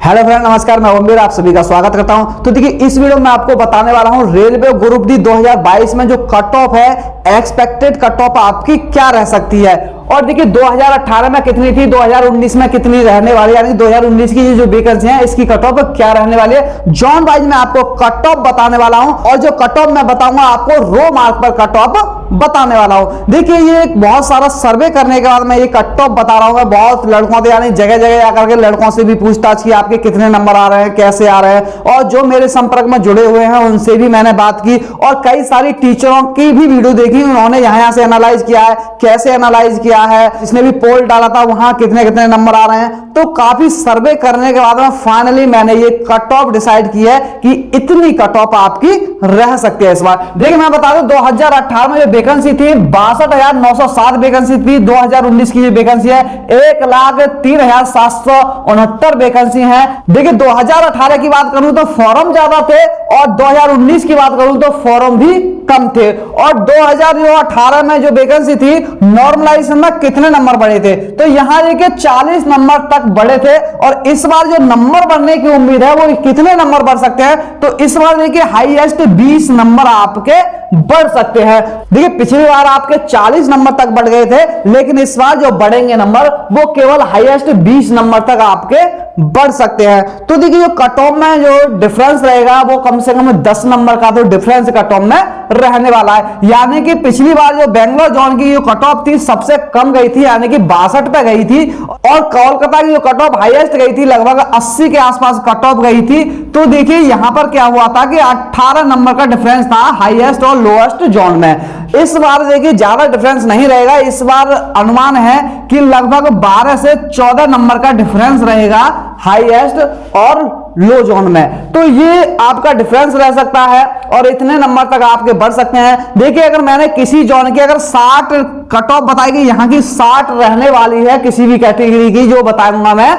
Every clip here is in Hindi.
हेलो फ्रेंड, नमस्कार। मैं ओमवीर आप सभी का स्वागत करता हूं। तो देखिए, इस वीडियो में आपको बताने वाला हूं रेलवे ग्रुप डी 2022 में जो कट ऑफ है, एक्सपेक्टेड कट ऑफ आपकी क्या रह सकती है। और देखिए 2018 में कितनी थी, 2019 में कितनी रहने वाली है, यानी 2019 की जो वैकेंसी है इसकी कट ऑफ क्या रहने वाली है। जॉन वाइज में आपको कट ऑफ बताने वाला हूं और जो कट ऑफ मैं बताऊंगा आपको रो मार्क पर कट ऑफ बताने वाला हूं। देखिए, ये बहुत सारा सर्वे करने के बाद मैं ये कट ऑफ बता रहा हूं। मैं बहुत लड़कों से, यानी जगह जगह जाकर के लड़कों से भी पूछताछ की, आपके कितने नंबर आ रहे हैं, कैसे आ रहे हैं, और जो मेरे संपर्क में जुड़े हुए हैं उनसे भी मैंने बात की और कई सारी टीचरों की भी वीडियो देखी। उन्होंने यहां से एनालाइज किया है, कैसे एनालाइज किया है, इसने भी पोल डाला था, वहां कितने कितने नंबर आ रहे हैं। तो काफी सर्वे करने के बाद में फाइनली मैंने ये कट ऑफ डिसाइड की है कि इतनी कट ऑफ आपकी रह सकती है इस बार। देखिए, मैं बता दूं 2018 में जो वैकेंसी थी 62,907 वैकेंसी थी। 2019 की जो वैकेंसी है 1,03,769 वैकेंसी है। देखिए, 2018 की बात करूं तो फॉर्म ज्यादा थे और 2019 की बात करूं तो फॉर्म भी कम थे। और 2018 में जो वैकेंसी थी नॉर्मलाइजेशन में कितने नंबर बढ़े थे, तो यहां देखिए 40 नंबर तक बढ़े थे। और इस बार जो नंबर बढ़ने की उम्मीद है वो कितने नंबर बढ़ सकते हैं, तो इस बार देखिए हाईएस्ट 20 नंबर आपके बढ़ सकते हैं। देखिए, पिछली बार आपके 40 नंबर तक बढ़ गए थे, लेकिन इस बार जो बढ़ेंगे नंबर वो केवल हाईएस्ट 20 नंबर तक आपके बढ़ सकते हैं। तो देखिए, जो कट ऑफ में जो डिफरेंस रहेगा वो कम से कम 10 नंबर का तो डिफरेंस कट ऑफ में रहने वाला है। यानी कि पिछली बार जो बेंगलोर जोन की जो कट ऑफ थी सबसे कम गई थी, यानी कि 62 पे गई थी, और कोलकाता की जो कट ऑफ हाईएस्ट गई थी लगभग 80 के आसपास कट ऑफ गई थी। तो देखिए यहां पर क्या हुआ था कि 18 नंबर का डिफरेंस था हाईएस्ट और लोएस्ट जोन में। इस बार देखिए ज्यादा डिफरेंस नहीं रहेगा। इस बार अनुमान है कि लगभग 12 से 14 नंबर का डिफरेंस रहेगा हाईएस्ट और लो जोन में। तो ये आपका डिफरेंस रह सकता है और इतने नंबर तक आपके बढ़ सकते हैं। देखिए, अगर मैंने किसी जोन की अगर 60 कट ऑफ बताएगी, यहां की 60 रहने वाली है किसी भी कैटेगरी की, जो बताऊंगा मैं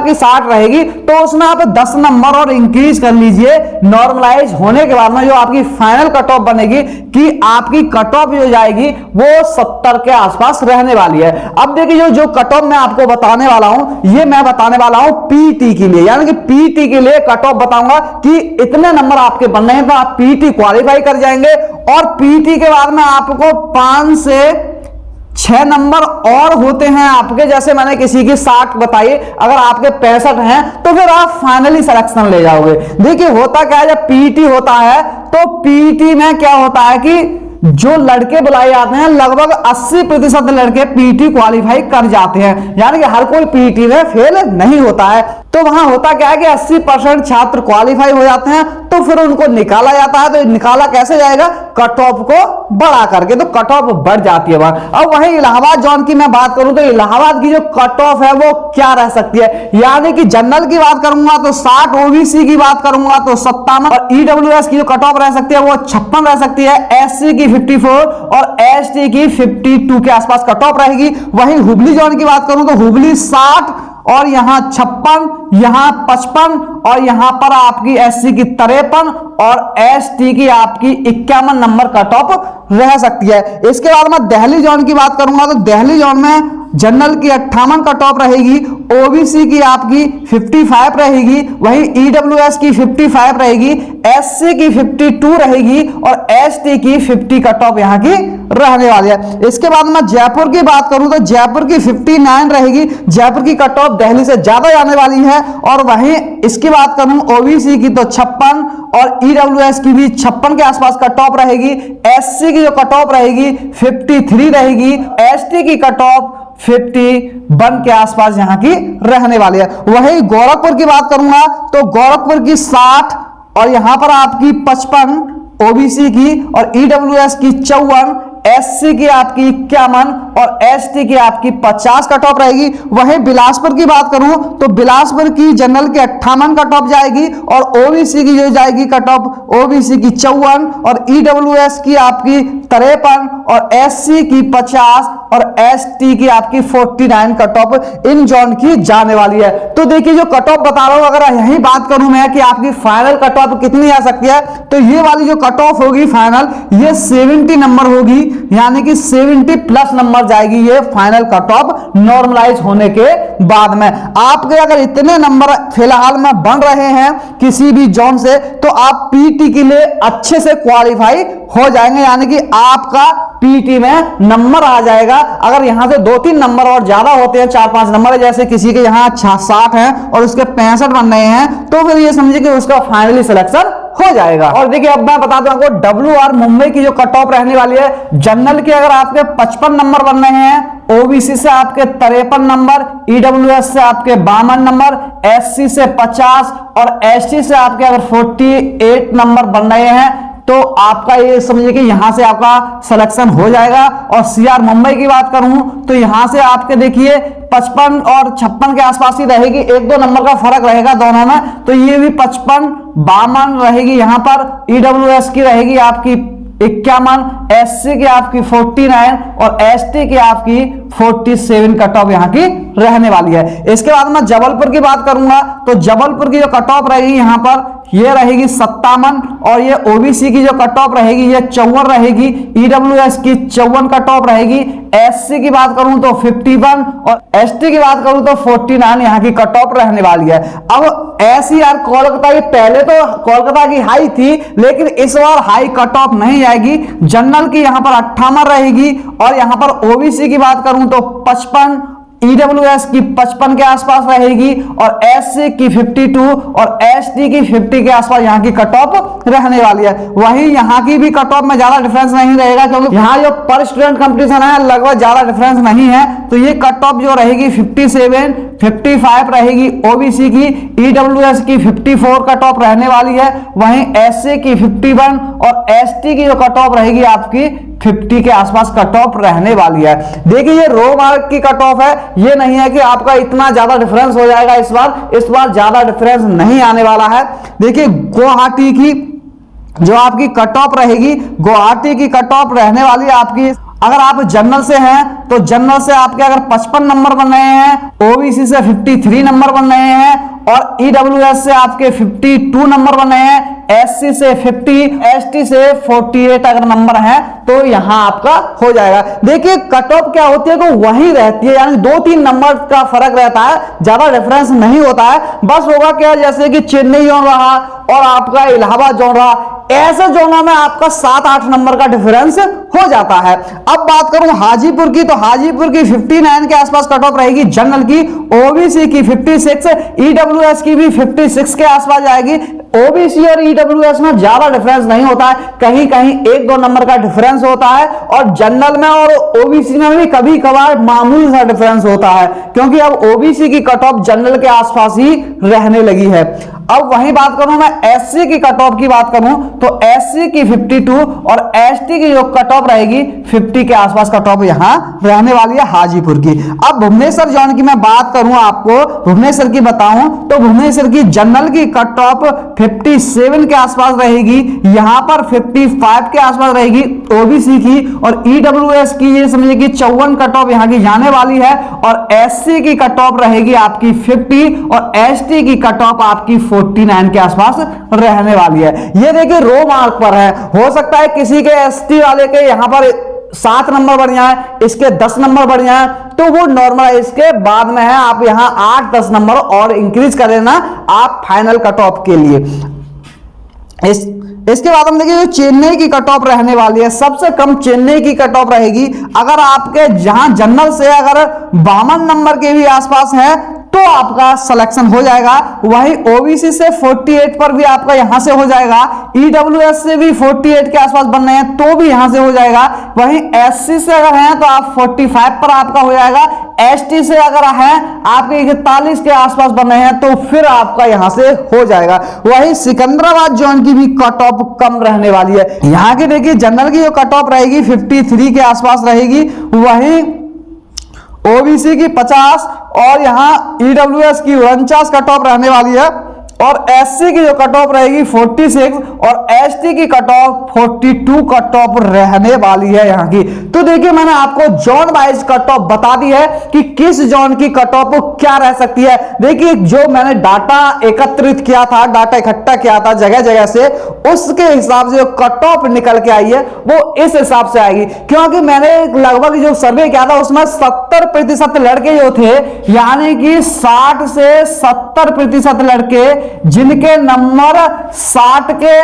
कि 60 रहेगी, तो उसमें आप 10 नंबर और इंक्रीज कर लीजिए। नॉर्मलाइज होने के बाद में जो आपकी फाइनल कट ऑफ बनेगी कि आपकी कट ऑफ जो जाएगी वो 70 के आसपास रहने वाली है। अब देखिए, जो कट ऑफ मैं आपको बताने वाला हूं, ये मैं बताने वाला हूं पीटी के लिए, यानी कि पीटी के लिए कट ऑफ बताऊंगा कि इतने नंबर आपके बनने हैं तो आप पीटी क्वालिफाई कर जाएंगे। और पीटी के बाद में आपको 5 से 6 नंबर और होते हैं आपके, जैसे मैंने किसी की 60 बताई, अगर आपके 65 हैं तो फिर आप फाइनली सिलेक्शन ले जाओगे। देखिए, होता क्या है, जब पीटी होता है तो पीटी में क्या होता है कि जो लड़के बुलाए जाते हैं लगभग 80% लड़के पीटी क्वालिफाई कर जाते हैं, यानी कि हर कोई पीटी में फेल नहीं होता है। तो वहां होता क्या है कि 80% छात्र क्वालिफाई हो जाते हैं, तो फिर उनको निकाला जाता है। तो निकाला कैसे जाएगा, कट ऑफ को बढ़ा करके, तो कट ऑफ बढ़ जाती है वहां। अब वहीं इलाहाबाद जोन की मैं बात करूं तो इलाहाबाद की जो कट ऑफ है वो क्या रह सकती है, यानी कि जनरल की बात करूंगा तो 60, ओबीसी की बात करूंगा तो 57, और ईडब्ल्यूएस की जो कट ऑफ रह सकती है वो 56 रह सकती है, एससी की 54 और एसटी की 52 के आसपास कट ऑफ रहेगी। वहीं हुबली जोन की बात करूं तो हुबली 60 और यहां 56, यहां 55 और यहां पर आपकी एससी की 53 और एसटी की आपकी 51 नंबर कट ऑफ रह सकती है। इसके बाद मैं दिल्ली जोन की बात करूंगा तो दिल्ली जोन में जनरल की 58 कट ऑफ रहेगी, ओबीसी की आपकी 55 रहेगी, वहीं ईडब्ल्यूएस की 55 रहेगी, एससी की 52 रहेगी और एसटी की 50 कट ऑफ यहां की रहने वाली है। इसके बाद मैं जयपुर की बात करूं तो जयपुर की 59 रहेगी। जयपुर की कट ऑफ दिल्ली से ज्यादा जाने वाली है। और वहीं इसकी बात करूं ओबीसी की तो 56 और ईडब्ल्यूएस की भी 56 के आसपास कट ऑफ रहेगी। एससी की जो कट ऑफ रहेगी 53 रहेगी, एसटी की कट ऑफ 51 के आसपास यहां की रहने वाली है। वहीं गोरखपुर की बात करूंगा तो गोरखपुर की 60 और यहां पर आपकी 55 ओबीसी की और ईडब्ल्यूएस की 54, एससी की आपकी 51 और एसटी की आपकी 50 कट ऑफ रहेगी। वहीं बिलासपुर की बात करूं तो बिलासपुर की जनरल की 58 कट ऑफ जाएगी और ओबीसी की जो जाएगी कट ऑफ ओबीसी की 54 और ईडब्ल्यूएस की आपकी 53 और एससी की 50 और एसटी की आपकी 49 कट ऑफ इन जोन की जाने वाली है। तो देखिए जो कट ऑफ बता रहा हूं, अगर यही बात करूं मैं कि आपकी फाइनल कट ऑफ कितनी आ सकती है, तो ये वाली जो कट ऑफ होगी फाइनल, ये 70 नंबर होगी, यानी कि 70 प्लस नंबर जाएगी ये फाइनल कट ऑफ नॉर्मलाइज होने के बाद में। आपके अगर इतने नंबर फिलहाल में बन रहे हैं किसी भी जोन से, तो आप पीटी के लिए अच्छे से क्वालिफाई हो जाएंगे, यानी कि आपका पीटी में नंबर आ जाएगा। अगर यहां से 2-3 नंबर और ज्यादा होते हैं, 4-5 नंबर, जैसे किसी के यहां 60 हैं और उसके 65 बन रहे हैं, तो फिर ये समझिए कि उसका फाइनली सिलेक्शन हो जाएगा। और देखिए अब मैं बता दूं आपको WR मुंबई की जो कट ऑफ रहने वाली है, जनरल के अगर आपके 55 नंबर बन रहे हैं, ओबीसी से आपके 53 नंबर, ईडब्ल्यूएस से आपके 52 नंबर, एससी से 50 और एसटी से आपके अगर 48 नंबर बन रहे हैं, तो आपका ये समझिए कि यहां से आपका सिलेक्शन हो जाएगा। और सीआर मुंबई की बात करूं तो यहां से आपके देखिए 55 और 56 के आसपास ही रहेगी, 1-2 नंबर का फर्क रहेगा दोनों में, तो ये भी 55, 52 रहेगी। यहां पर ईडब्ल्यूएस की रहेगी आपकी 51, एससी की आपकी 49 और एसटी की आपकी 47 कट ऑफ यहां की रहने वाली है। इसके बाद मैं जबलपुर की बात करूंगा, तो जबलपुर की जो कट ऑफ रहेगी यहां पर ये रहेगी 57, और ये ओबीसी की जो कट ऑफ रहेगी ये 54 रहेगी, ईडब्ल्यूएस की 54 कट ऑफ रहेगी, एससी की बात करूं तो 51 और एसटी की बात करूं तो 49 यहां की कट ऑफ रहने वाली है। अब ऐसी यार कोलकाता की, पहले तो कोलकाता की हाई थी, लेकिन इस बार हाई कट ऑफ नहीं आएगी। जनरल की यहां पर 58 रहेगी, और यहां पर ओबीसी की बात करूं तो 55, ईडब्ल्यूएस की 55 के आसपास रहेगी, और एससी की 52 और एसटी की 50 के आसपास यहां की कट ऑफ रहने वाली है। वहीं यहां की भी कट ऑफ में ज्यादा डिफरेंस नहीं रहेगा, क्योंकि यहां जो पर स्टूडेंट कंपटीशन है लगभग ज्यादा डिफरेंस नहीं है। तो ये कट ऑफ जो रहेगी 57, 55 रहेगी ओबीसी की, ईडब्ल्यूएस की 54 कट ऑफ रहने वाली है, वहीं एससी की 51 और एसटी की जो कट ऑफ रहेगी आपकी 50 के आसपास कट ऑफ रहने वाली है। देखिए ये रो मार्क की कट ऑफ है, ये नहीं है कि आपका इतना ज्यादा डिफरेंस हो जाएगा इस बार ज्यादा डिफरेंस नहीं आने वाला है। देखिए गुवाहाटी की जो आपकी कट ऑफ रहेगी, गुवाहाटी की कट ऑफ रहने वाली है आपकी, अगर आप जनरल से हैं तो जनरल से आपके अगर 55 नंबर बन रहे हैं, ओबीसी से 53 नंबर बन रहे हैं, और ईडब्ल्यूएस से आपके 52 नंबर बन रहे हैं, एससी से 50, एसटी से 48 अगर नंबर है तो यहां आपका हो जाएगा। देखिए कट ऑफ क्या होती है कि वही रहती है, यानी 2-3 नंबर का फर्क रहता है, ज्यादा डिफरेंस नहीं होता है। बस होगा क्या, जैसे कि चेन्नई जोन रहा और आपका इलाहाबाद जोन रहा, ऐसे जोनों में आपका 7-8 नंबर का डिफरेंस हो जाता है। अब बात करूं हाजीपुर की, तो हाजीपुर की 59 के आसपास कट ऑफ रहेगी जनरल की, ओबीसी की 56, ईडब्ल्यूएस की भी 56 के आसपास जाएगी। ओबीसी और ईडब्ल्यूएस में ज्यादा डिफरेंस नहीं होता है, कहीं कहीं 1-2 नंबर का डिफरेंस होता है, और जनरल में और ओबीसी में भी कभी कभार मामूली सा डिफरेंस होता है, क्योंकि अब ओबीसी की कट ऑफ जनरल के आसपास ही रहने लगी है। अब वही बात करूं मैं एससी की कट ऑफ की बात करूं तो एससी की 52 और एसटी की जो कट ऑफ रहेगी 50 के आसपास कट ऑफ यहां रहने वाली है हाजीपुर की। अब भुवनेश्वर जोन की मैं बात करूं, आपको भुवनेश्वर की बताऊं तो भुवनेश्वर की जनरल की कट ऑफ 57 के आसपास रहेगी, यहां पर 55 के आसपास रहेगी ओबीसी की, और ईडब्ल्यूएस की ये समझिए कि 54 कट ऑफ यहां की जाने वाली है, और एससी की कट ऑफ रहेगी आपकी 50 और एसटी की कट ऑफ आपकी 49 के आसपास रहने वाली है। ये देखिए रो मार्क पर है, हो सकता है किसी के एसटी वाले के यहां पर 7 नंबर बढ़ जाए, इसके 10 नंबर बढ़ जाए, तो वो नॉर्मल इसके बाद में है, आप यहां 8-10 नंबर और इंक्रीज कर लेना आप फाइनल कट ऑफ के लिए। इसके बाद हम देखिए चेन्नई की कट ऑफ रहने वाली है, सबसे कम चेन्नई की कट ऑफ रहेगी। अगर आपके जहां जनरल से अगर 52 नंबर के भी आसपास है तो आपका सिलेक्शन हो जाएगा, वहीं ओबीसी से 48 पर भी आपका यहां से हो जाएगा, ईडब्ल्यूएस से भी 48 के आसपास बन रहे हैं तो भी यहां से हो जाएगा, वहीं एससी से अगर हैं तो आप 45 पर आपका हो जाएगा, एसटी से अगर है आपके 41 के आसपास बन रहे हैं तो फिर आपका यहां से हो जाएगा। वहीं सिकंदराबाद जोन की भी कट ऑफ कम रहने वाली है, यहां की देखिए जनरल की जो कट ऑफ रहेगी 53 के आसपास रहेगी, वहीं ओबीसी की 50 और यहां ईडब्ल्यूएस की 49 कट ऑफ रहने वाली है। और एससी की जो कट ऑफ रहेगी 46 और एसटी की कट ऑफ 42 कट ऑफ रहने वाली है यहाँ की। तो देखिए मैंने आपको जोन वाइज कट ऑफ बता दी है कि किस जोन की कट ऑफ क्या रह सकती है। देखिए जो मैंने डाटा एकत्रित किया था, डाटा इकट्ठा किया था जगह जगह से, उसके हिसाब से जो कट ऑफ निकल के आई है वो इस हिसाब से आएगी। क्योंकि मैंने लगभग जो सर्वे किया था उसमें 70% लड़के जो थे, यानी कि 60 से 70% लड़के जिनके नंबर 60 के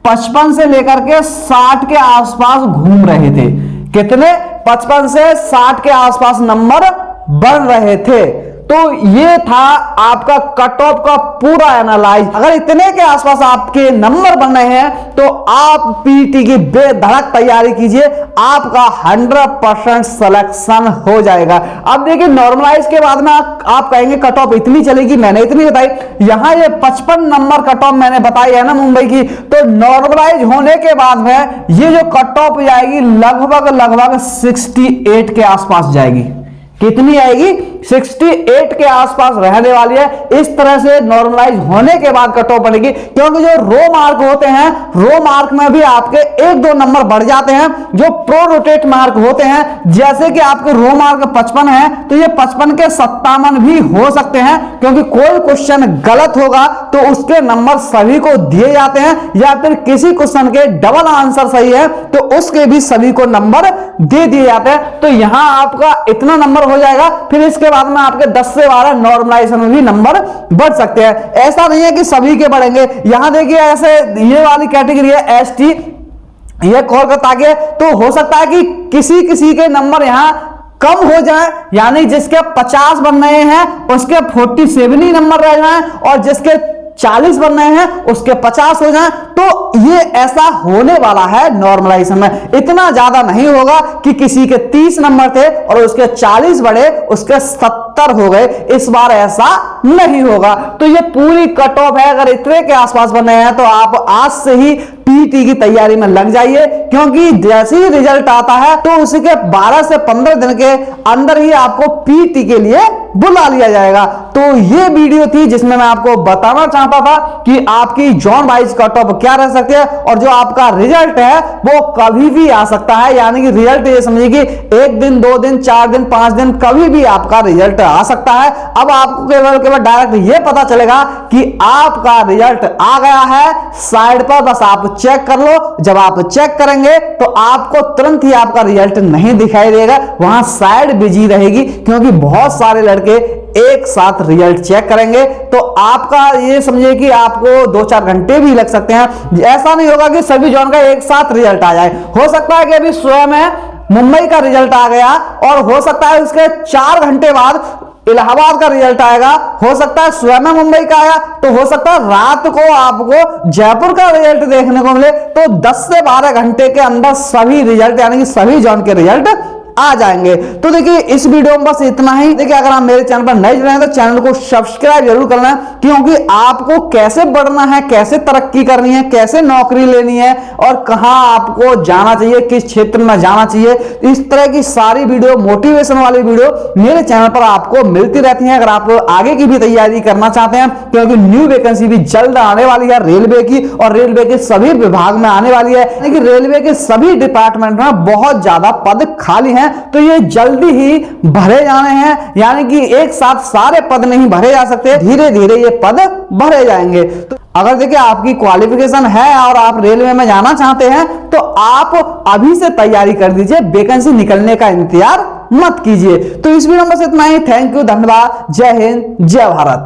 55 से लेकर के 60 के आसपास घूम रहे थे। कितने? 55 से 60 के आसपास नंबर बढ़ रहे थे। तो ये था आपका कट ऑफ का पूरा एनालाइज। अगर इतने के आसपास आपके नंबर बन रहे हैं तो आप पीटी की बेधड़क तैयारी कीजिए, आपका 100% सिलेक्शन हो जाएगा। अब देखिए नॉर्मलाइज के बाद में आप कहेंगे कट ऑफ इतनी चलेगी, मैंने इतनी बताई। यहां ये 55 नंबर कट ऑफ मैंने बताई है ना मुंबई की, तो नॉर्मलाइज होने के बाद में ये जो कट ऑफ जाएगी लगभग 68 के आसपास जाएगी। कितनी आएगी? 68 के आसपास रहने वाली है। इस तरह से नॉर्मलाइज होने के बाद कट ऑफ बनेगी। क्योंकि जो रो मार्क होते हैं, रो मार्क में भी आपके 1-2 नंबर बढ़ जाते हैं। जो प्रो रोटेट मार्क होते हैं, जैसे कि आपके रो मार्क 55 है तो ये 55 के 57 भी हो सकते हैं। क्योंकि कोई क्वेश्चन गलत होगा तो उसके नंबर सभी को दिए जाते हैं, या फिर किसी क्वेश्चन के डबल आंसर सही है तो उसके भी सभी को नंबर दे दिए जाते हैं। तो यहां आपका इतना नंबर हो जाएगा। फिर इसके बाद में आपके 10 से 12 नॉर्मलाइजेशन में भी नंबर बढ़ सकते हैं। ऐसा नहीं है कि सभी के बढ़ेंगे। यहां देखिए ऐसे ये वाली कैटेगरी है एसटी, ये कोलकाता के, तो हो सकता है कि किसी किसी के नंबर यहां कम हो जाए, यानी जिसके 50 बन रहे हैं उसके 47 ही नंबर रह जाए, और जिसके 40 बन रहे हैं उसके 50 हो जाए। तो ये ऐसा होने वाला है नॉर्मलाइजेशन में। इतना ज्यादा नहीं होगा कि किसी के 30 नंबर थे और उसके 40 बढ़े, उसके 70 हो गए। इस बार ऐसा नहीं होगा। तो ये पूरी कट ऑफ है। अगर इतने के आसपास बन रहे हैं तो आप आज से ही पीटी की तैयारी में लग जाइए, क्योंकि जैसे ही रिजल्ट आता है तो उसके 12 से 15 दिन के अंदर ही आपको पीटी के लिए बुला लिया जाएगा। तो ये वीडियो थी जिसमें मैं आपको बताना चाहता था कि आपकी जोन वाइज कट ऑफ क्या रह सकती है, और जो आपका रिजल्ट है वो कभी भी आ सकता है। यानी कि रिजल्ट ये समझिए कि 1 दिन, 2 दिन, 4 दिन, 5 दिन, कभी भी आपका रिजल्ट आ सकता है। अब आपको केवल डायरेक्ट ये पता चलेगा कि आपका रिजल्ट आ गया है। साइड पर बस आप चेक कर लो। जब आप चेक करेंगे तो आपको तुरंत ही आपका रिजल्ट नहीं दिखाई देगा, वहां साइड बिजी रहेगी, क्योंकि बहुत सारे लड़के एक साथ रिजल्ट चेक करेंगे। तो आपका ये समझिए कि आपको 2-4 घंटे भी लग सकते हैं। ऐसा नहीं होगा कि सभी जोन का एक साथ रिजल्ट आ जाए। हो सकता है कि अभी सुबह में मुंबई का रिजल्ट आ गया और हो सकता है उसके 4 घंटे बाद इलाहाबाद का रिजल्ट आएगा। हो सकता है सुबह में मुंबई का आया, तो हो सकता है रात को आपको जयपुर का रिजल्ट देखने को मिले। तो 10 से 12 घंटे के अंदर सभी रिजल्ट, यानी कि सभी जोन के रिजल्ट आ जाएंगे। तो देखिए इस वीडियो में बस इतना ही। देखिए अगर आप मेरे चैनल पर नए जुड़े हैं तो चैनल को सब्सक्राइब जरूर करना है, क्योंकि आपको कैसे बढ़ना है, कैसे तरक्की करनी है, कैसे नौकरी लेनी है और कहां आपको जाना चाहिए, किस क्षेत्र में जाना चाहिए, इस तरह की सारी वीडियो, मोटिवेशन वाली वीडियो मेरे चैनल पर आपको मिलती रहती है। अगर आप आगे की भी तैयारी करना चाहते हैं, क्योंकि न्यू वैकेंसी भी जल्द आने वाली है रेलवे की, और रेलवे के सभी विभाग में आने वाली है। लेकिन रेलवे के सभी डिपार्टमेंट में बहुत ज्यादा पद खाली हैं, तो ये जल्दी ही भरे जाने हैं। यानी कि एक साथ सारे पद नहीं भरे जा सकते, धीरे धीरे ये पद भरे जाएंगे। तो अगर देखिए आपकी क्वालिफिकेशन है और आप रेलवे में जाना चाहते हैं तो आप अभी से तैयारी कर दीजिए, वैकेंसी निकलने का इंतजार मत कीजिए। तो इस वीडियो में बस इतना ही। थैंक यू, धन्यवाद, जय हिंद, जय भारत।